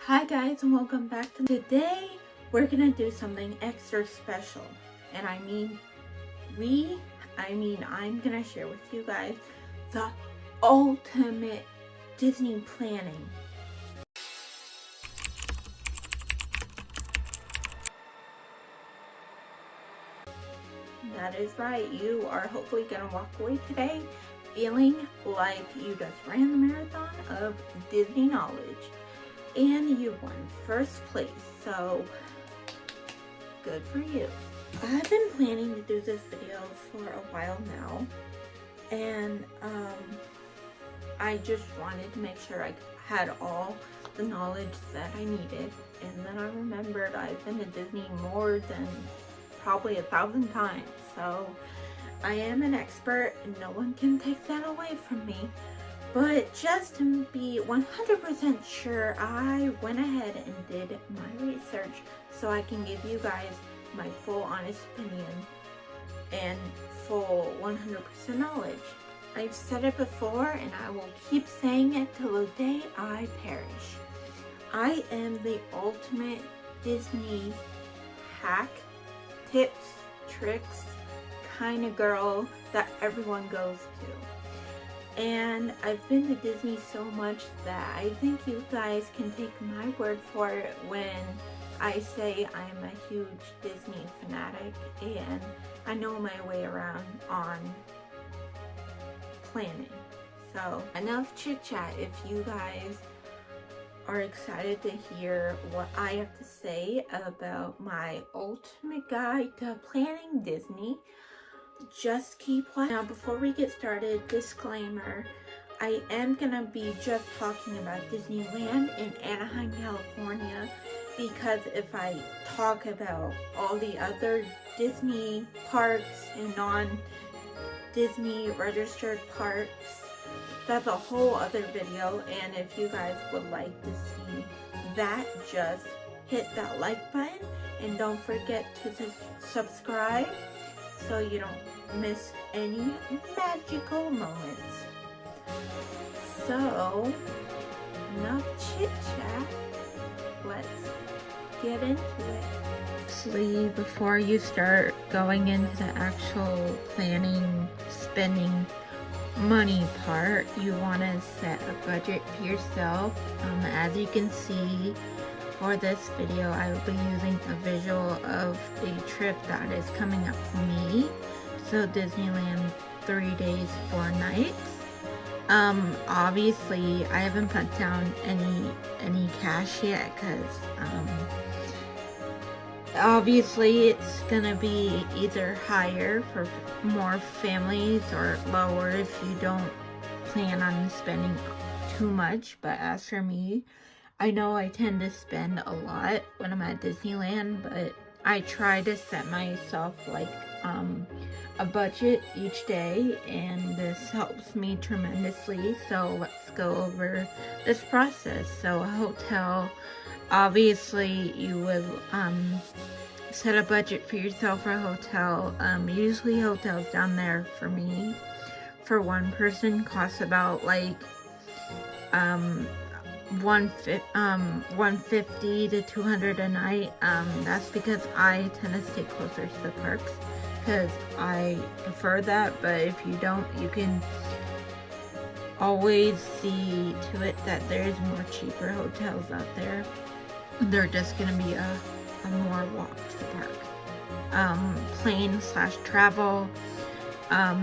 Hi guys, and welcome back to today. We're gonna do something extra special, and I'm gonna share with you guys the ultimate Disney planning. That is right, you are hopefully gonna walk away today feeling like you just ran the marathon of Disney knowledge. And you won first place, so good for you. I've been planning to do this video for a while now, and I just wanted to make sure I had all the knowledge that I needed. And then I remembered I've been to Disney more than probably 1,000 times, so I am an expert and no one can take that away from me. But just to be 100% sure, I went ahead and did my research so I can give you guys my full honest opinion and full 100% knowledge. I've said it before and I will keep saying it till the day I perish. I am the ultimate Disney hack, tips, tricks kind of girl that everyone goes to. And I've been to Disney so much that I think you guys can take my word for it when I say I'm a huge Disney fanatic and I know my way around on planning. So enough chit chat. If you guys are excited to hear what I have to say about my ultimate guide to planning Disney, just keep watching. Now before we get started, disclaimer, I am gonna be just talking about Disneyland in Anaheim, California, because if I talk about all the other Disney parks and non-Disney registered parks, that's a whole other video. And if you guys would like to see that, just hit that like button and don't forget to subscribe so you don't miss any magical moments. So, enough chit chat, let's get into it. Actually, before you start going into the actual planning, spending money part, you want to set a budget for yourself. As you can see, for this video, I will be using a visual of a trip that is coming up for me. So Disneyland 3 days, 4 nights. Obviously I haven't put down any cash yet because obviously it's gonna be either higher for more families or lower if you don't plan on spending too much. But as for me, I know I tend to spend a lot when I'm at Disneyland, but I try to set myself like a budget each day, and this helps me tremendously. So let's go over this process. So a hotel, obviously you would set a budget for yourself for a hotel. Usually hotels down there for me, for one person, costs about like $150 to $200 a night. That's because I tend to stay closer to the parks because I prefer that. But if you don't, you can always see to it that there's more cheaper hotels out there. They're just gonna be a more walk to the park. Plane/travel.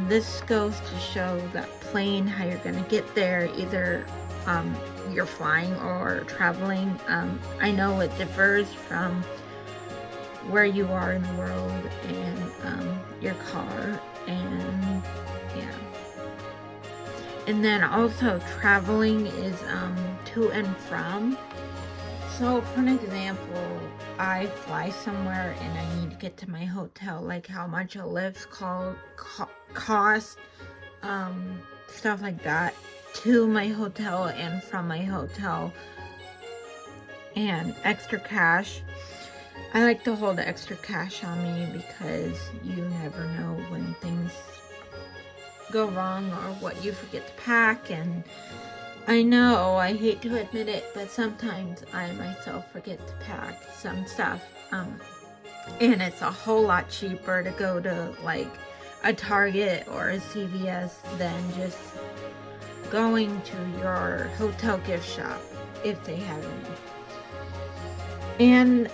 This goes to show that plane, how you're gonna get there, either you're flying or traveling. I know it differs from where you are in the world and your car, and yeah. And then also traveling is to and from. So for an example, I fly somewhere and I need to get to my hotel, like how much a lift cost, stuff like that, to my hotel and from my hotel, and extra cash. I like to hold the extra cash on me because you never know when things go wrong or what you forget to pack, and I know, I hate to admit it, but sometimes I myself forget to pack some stuff. And it's a whole lot cheaper to go to like a Target or a CVS than just going to your hotel gift shop if they have any. And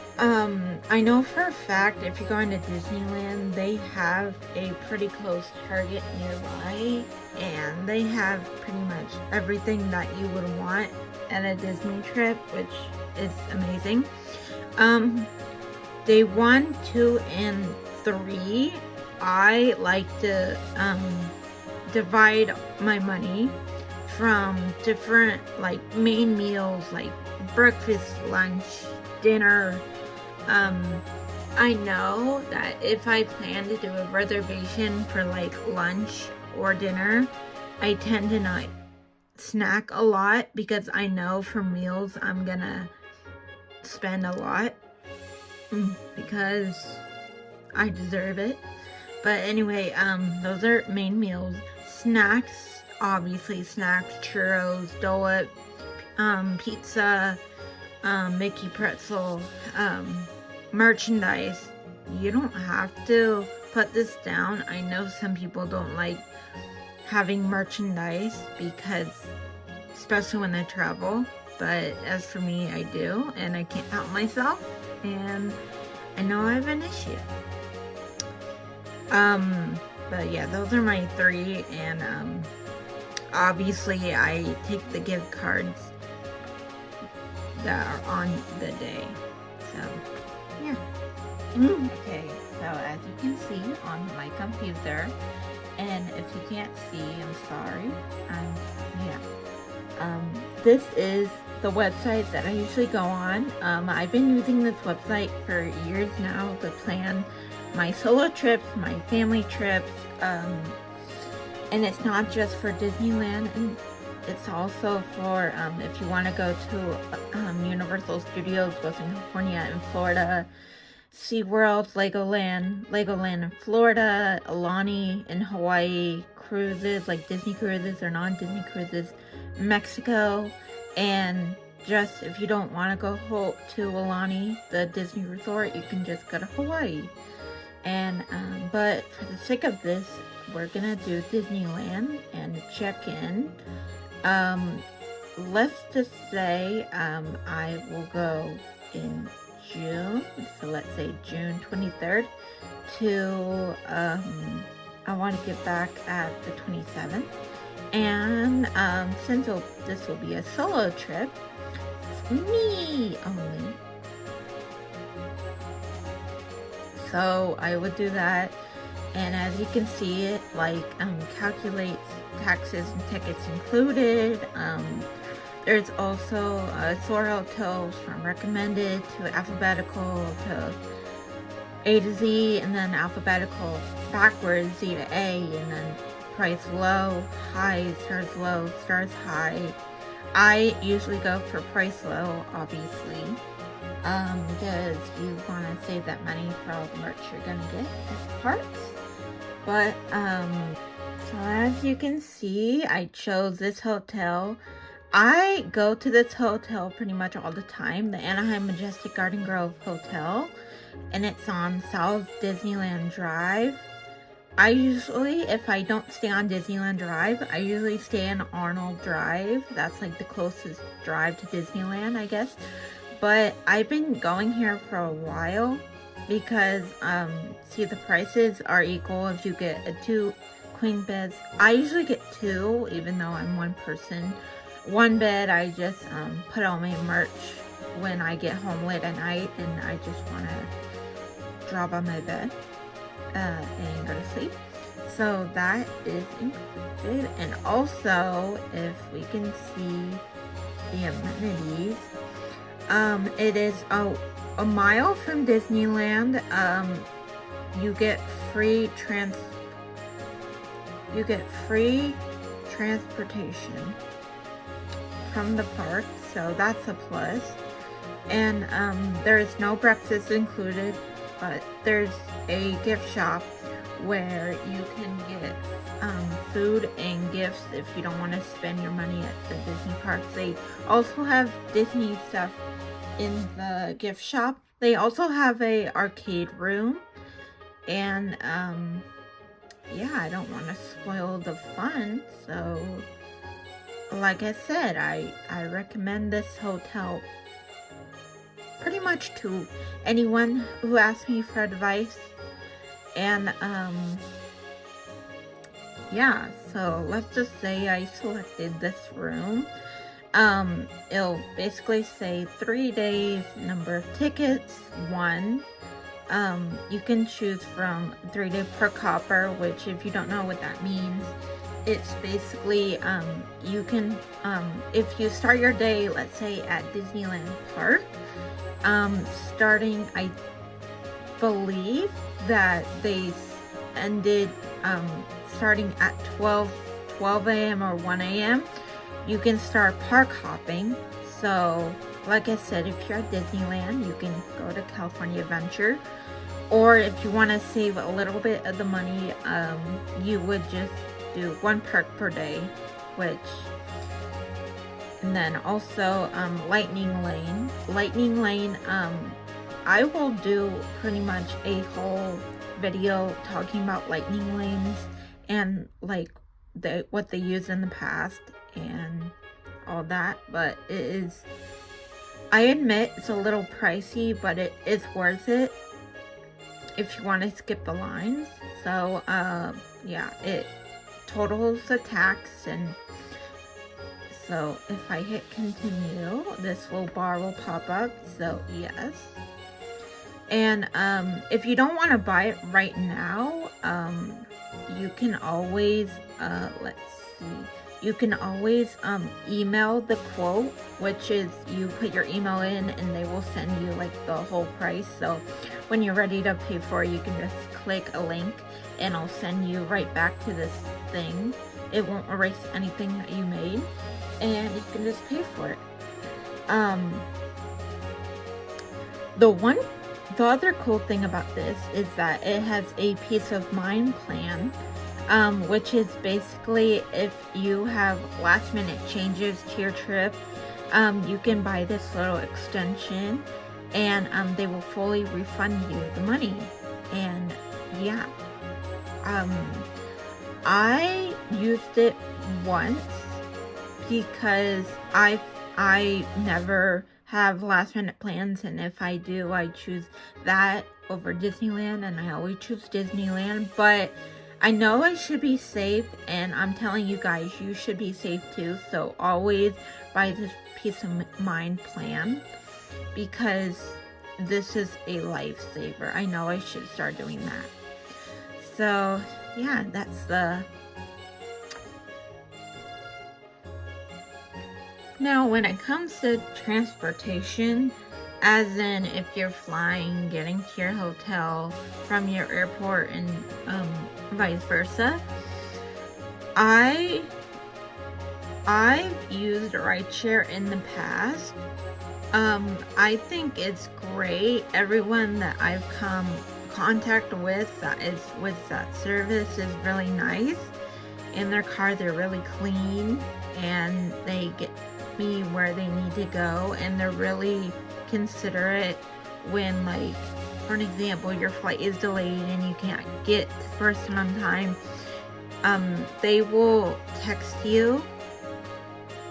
I know for a fact if you're going to Disneyland, they have a pretty close Target nearby, and they have pretty much everything that you would want at a Disney trip, which is amazing. Day 1, 2, and 3, I like to divide my money from different like main meals, like breakfast, lunch, dinner. I know that if I plan to do a reservation for like lunch or dinner, I tend to not snack a lot because I know for meals I'm gonna spend a lot because I deserve it. But anyway, those are main meals. Snacks, obviously snacks, churros, Dole Whip, pizza, Mickey pretzel, merchandise. You don't have to put this down. I know some people don't like having merchandise because, especially when they travel, but as for me, I do, and I can't help myself, and I know I have an issue. But yeah, those are my 3, and obviously I take the gift cards that are on the day. So yeah. Okay, so as you can see on my computer, and if you can't see, I'm sorry. This is the website that I usually go on. I've been using this website for years now to plan my solo trips, my family trips, and it's not just for Disneyland, and it's also for if you want to go to Universal Studios, Western California, and Florida, SeaWorld, Legoland in Florida, Alani in Hawaii, cruises like Disney cruises or non-Disney cruises, Mexico, and just if you don't want to go to Alani, the Disney resort, you can just go to Hawaii. And but for the sake of this, we're gonna do Disneyland and check in. Let's just say I will go in June, so let's say June 23rd to I want to get back at the 27th, and since this will be a solo trip, me only, so I would do that. And as you can see, it like calculates taxes and tickets included. There's also sort hotels from recommended to alphabetical to A to Z, and then alphabetical backwards, Z to A, and then price low, high, stars low, stars high. I usually go for price low, obviously, because you want to save that money for all the merch you're gonna get at the parks. But so as you can see, I chose this hotel. I go to this hotel pretty much all the time, the Anaheim Majestic Garden Grove Hotel, and it's on South Disneyland Drive. I usually, if I don't stay on Disneyland Drive, I usually stay on Arnold Drive. That's like the closest drive to Disneyland, I guess. But I've been going here for a while because, see, the prices are equal if you get a 2 queen beds. I usually get 2, even though I'm one person. 1 bed, I just put all my merch when I get home late at night and I just want to drop on my bed and go to sleep. So that is included. And also, if we can see the amenities, it is a mile from Disneyland. You get free transportation from the park, so that's a plus. And there is no breakfast included, but there's a gift shop where you can get food and gifts if you don't want to spend your money at the Disney parks. They also have Disney stuff in the gift shop. They also have a arcade room, and yeah, I don't want to spoil the fun, so like I said, I recommend this hotel pretty much to anyone who asks me for advice. And yeah, so let's just say I selected this room. It'll basically say 3 days, number of tickets, 1. You can choose from 3 days per copper, which if you don't know what that means, it's basically, you can, if you start your day, let's say at Disneyland Park, starting, I believe that they ended, starting at 12 a.m. or 1 a.m. you can start park hopping. So like I said, if you're at Disneyland, you can go to California Adventure, or if you want to save a little bit of the money, you would just do 1 park per day, and then also Lightning Lane, I will do pretty much a whole video talking about Lightning Lanes and like what they used in the past and all that, but it is, I admit it's a little pricey, but it is worth it if you want to skip the lines. So yeah, it totals the tax, and so if I hit continue, this little bar will pop up, so yes. And if you don't want to buy it right now, you can always let's see, you can always email the quote, which is you put your email in and they will send you like the whole price. So when you're ready to pay for it, you can just click a link and I'll send you right back to this thing. It won't erase anything that you made, and you can just pay for it. The other cool thing about this is that it has a peace of mind plan, which is basically if you have last minute changes to your trip, you can buy this little extension and they will fully refund you the money. And yeah, I used it once because I never have last minute plans, and if I do, I choose that over Disneyland, and I always choose Disneyland. But I know I should be safe, and I'm telling you guys, you should be safe too. So always buy this peace of mind plan, because this is a lifesaver. I know I should start doing that. So yeah, that's the... Now, when it comes to transportation, as in if you're flying, getting to your hotel from your airport and vice versa, I've used rideshare in the past. I think it's great. Everyone that I've come contact with that is with that service is really nice. In their car, they're really clean, and they get me where they need to go, and they're really considerate when, like, for an example, your flight is delayed and you can't get to the person on time. They will text you,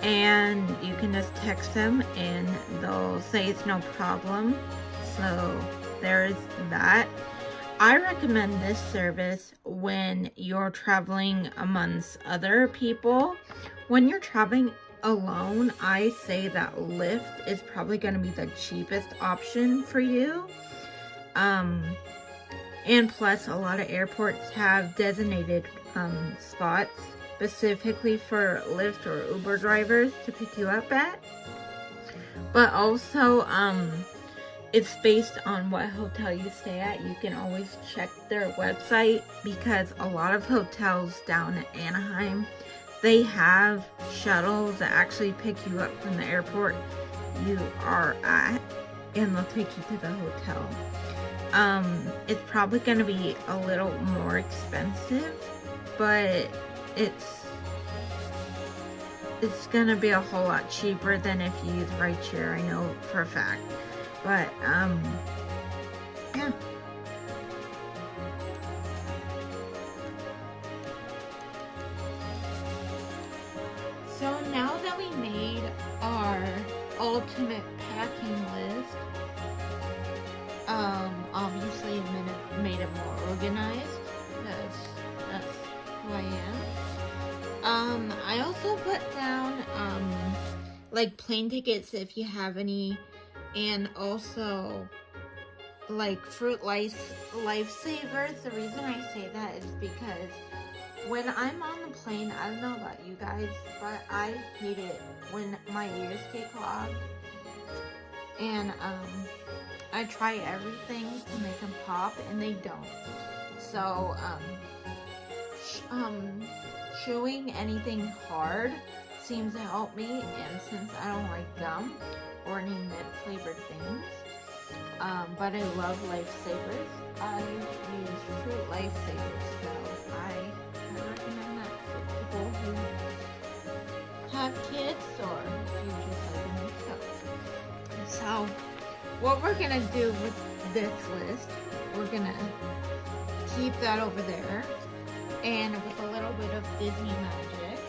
and you can just text them and they'll say it's no problem. So there's that. I recommend this service when you're traveling amongst other people. When you're traveling alone, I say that Lyft is probably going to be the cheapest option for you. And plus, a lot of airports have designated spots specifically for Lyft or Uber drivers to pick you up at. But also, it's based on what hotel you stay at. You can always check their website, because a lot of hotels down at Anaheim, they have shuttles that actually pick you up from the airport you are at, and they'll take you to the hotel. It's probably going to be a little more expensive, but it's going to be a whole lot cheaper than if you use rideshare, I know for a fact. But, yeah. So now that we made our ultimate packing list, obviously made it more organized, because that's who I am. I also put down, like plane tickets if you have any, and also like fruit lifesavers. The reason I say that is because when I'm on the plane, I don't know about you guys, but I hate it when my ears get clogged. And I try everything to make them pop, and they don't. So chewing anything hard seems to help me. And since I don't like gum or any mint flavored things, but I love lifesavers, I use fruit lifesavers. So I recommend that for people who have kids, or if you just like them yourself. So what we're gonna do with this list, we're gonna keep that over there, and with a little bit of Disney magic,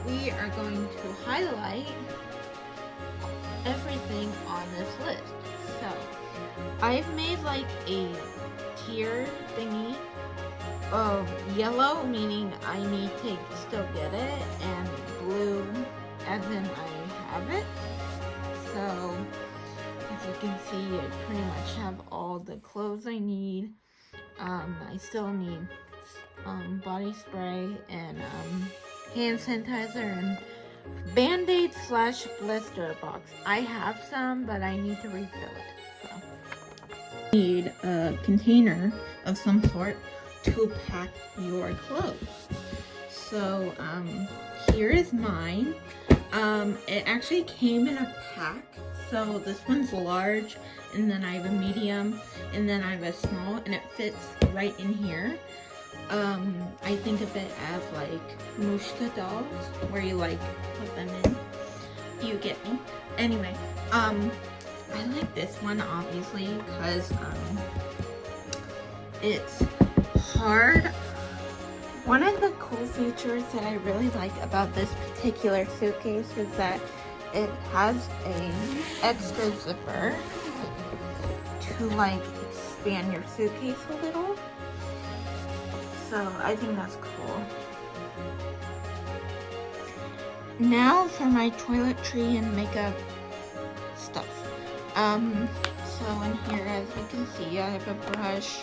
we are going to highlight everything on this list. So I've made like a tier thingy of yellow, meaning I need to still get it, and blue as in I have it. So as you can see, I pretty much have all the clothes I need. I still need body spray and hand sanitizer and Band-Aid / blister box. I have some, but I need to refill it. So need a container of some sort to pack your clothes. So here is mine. It actually came in a pack. So this one's large, and then I have a medium, and then I have a small, and it fits right in here. I think of it as like Mushka dolls, where you like put them in. You get me? Anyway, I like this one obviously because it's hard. One of the cool features that I really like about this particular suitcase is that it has a extra zipper to like expand your suitcase a little. So I think that's cool. Now for my toiletry and makeup stuff. So in here, as you can see, I have a brush.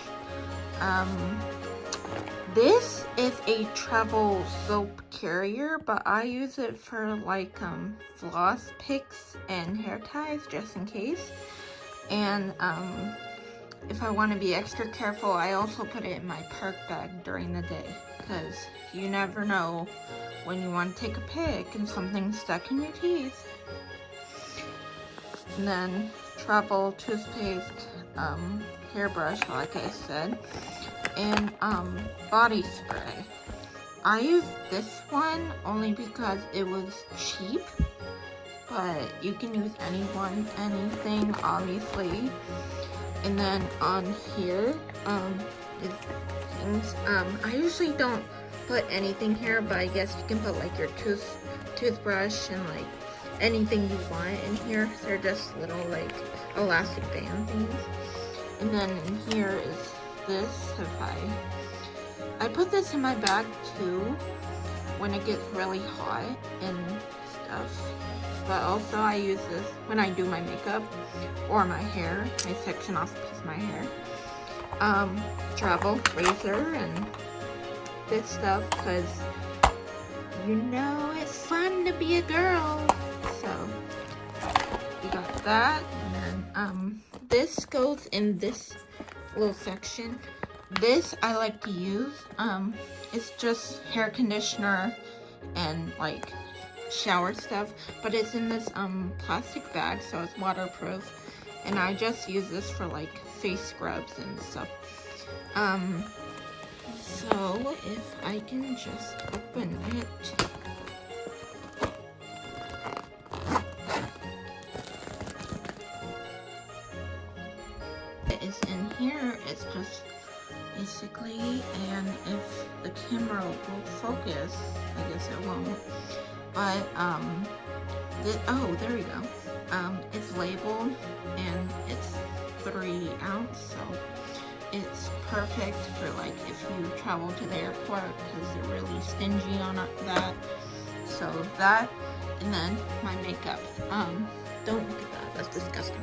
This is a travel soap carrier, but I use it for like floss picks and hair ties just in case. And if I want to be extra careful, I also put it in my perk bag during the day, because you never know when you want to take a pic and something's stuck in your teeth. And then travel toothpaste, hairbrush, like I said, and body spray. I use this one only because it was cheap, but you can use anything obviously. And then on here is things. I usually don't put anything here, but I guess you can put like your toothbrush and like anything you want in here. They're just little like elastic band things. And then in here is this. If I put this in my bag too when it gets really hot and stuff. But also I use this when I do my makeup or my hair. I section off a piece of my hair. Travel razor and this stuff, because you know it's fun to be a girl. So you got that. And then this goes in this little section. This I like to use. It's just hair conditioner and like shower stuff, but it's in this plastic bag, so it's waterproof. and I just use this for like face scrubs and stuff. So if I can just open it. It is in here, it's just basically, and if the camera will focus, I guess it won't, but oh, there we go. It's labeled and it's 3 ounce, so it's perfect for like if you travel to the airport, because they're really stingy on that. So that, and then my makeup. Don't look at that, that's disgusting.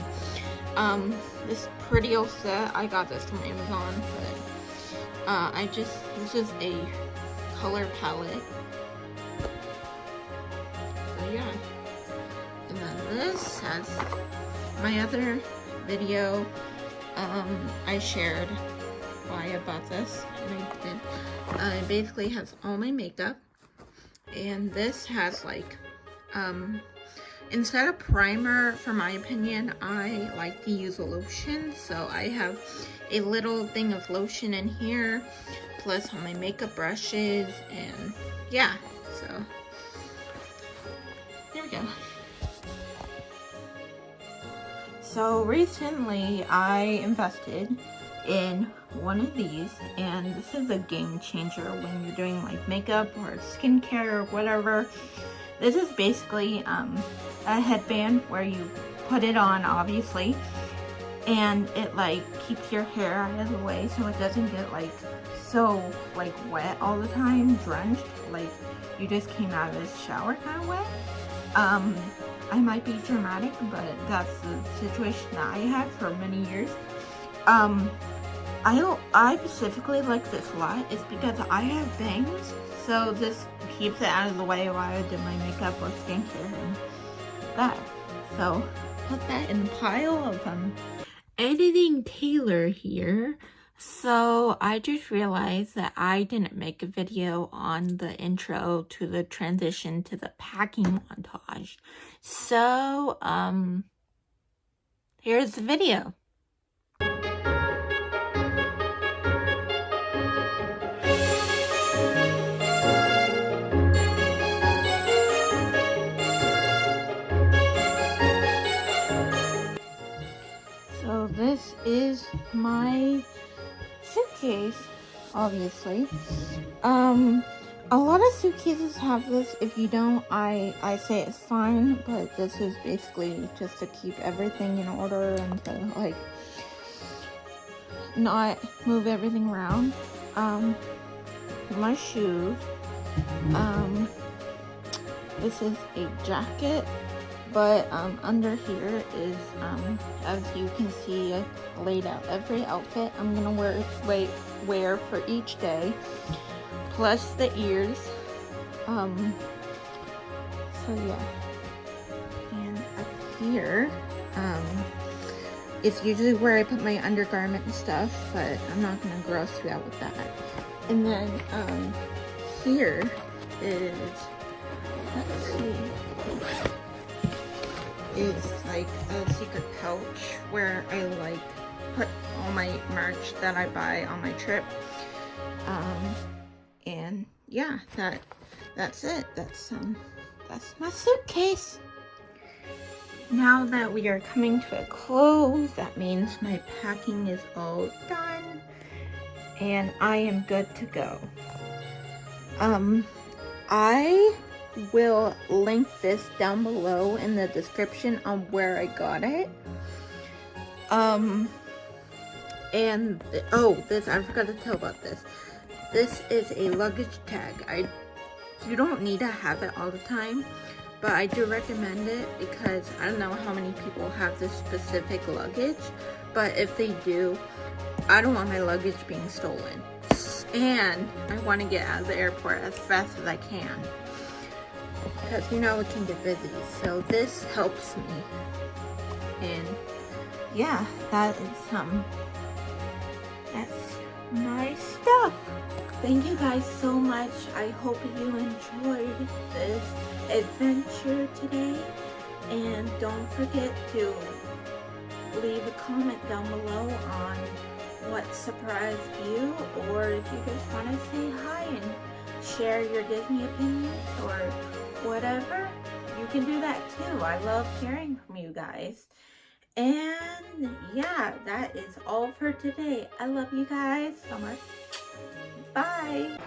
This pretty old set, I got this from Amazon, but this is a color palette. So yeah. And then this has my other video. I shared why I bought this, and it basically has all my makeup, and this has like, instead of primer, for my opinion, I like to use a lotion, so I have a little thing of lotion in here, plus all my makeup brushes, and yeah, so there we go. So recently I invested in one of these, and this is a game changer when you're doing like makeup or skincare or whatever. This is basically a headband where you put it on, obviously, and it like keeps your hair out of the way so it doesn't get like so like wet all the time, drenched, like you just came out of this shower kind of wet. I might be dramatic, but that's the situation that I had for many years. I specifically like this a lot. It's because I have bangs, so this keeps it out of the way while I do my makeup or skincare and that. So put that in the pile of editing Taylor here. So I just realized that I didn't make a video on the intro to the transition to the packing montage. So here's the video. So this is my suitcase, obviously. A lot of suitcases have this. If you don't, I say it's fine, but this is basically just to keep everything in order and to like not move everything around. My shoes. This is a jacket, but under here is as you can see, I laid out every outfit I'm gonna wear for each day, plus the ears. So yeah, and up here it's usually where I put my undergarment and stuff, but I'm not gonna gross you out with that. And then here is, let's see, it's like a secret pouch where I like put all my merch that I buy on my trip. And yeah, that's it. That's my suitcase. Now that we are coming to a close, that means my packing is all done and I am good to go. I will link this down below in the description on where I got it. And this, I forgot to tell about this. This is a luggage tag. You don't need to have it all the time, but I do recommend it because I don't know how many people have this specific luggage, but if they do, I don't want my luggage being stolen. And I want to get out of the airport as fast as I can, because you know it can get busy. So this helps me. And yeah, that's my stuff. Thank you guys so much. I hope you enjoyed this adventure today, and don't forget to leave a comment down below on what surprised you, or if you just want to say hi and share your Disney opinions or whatever, you can do that too. I love hearing from you guys. And yeah, that is all for today. I love you guys so much. Bye.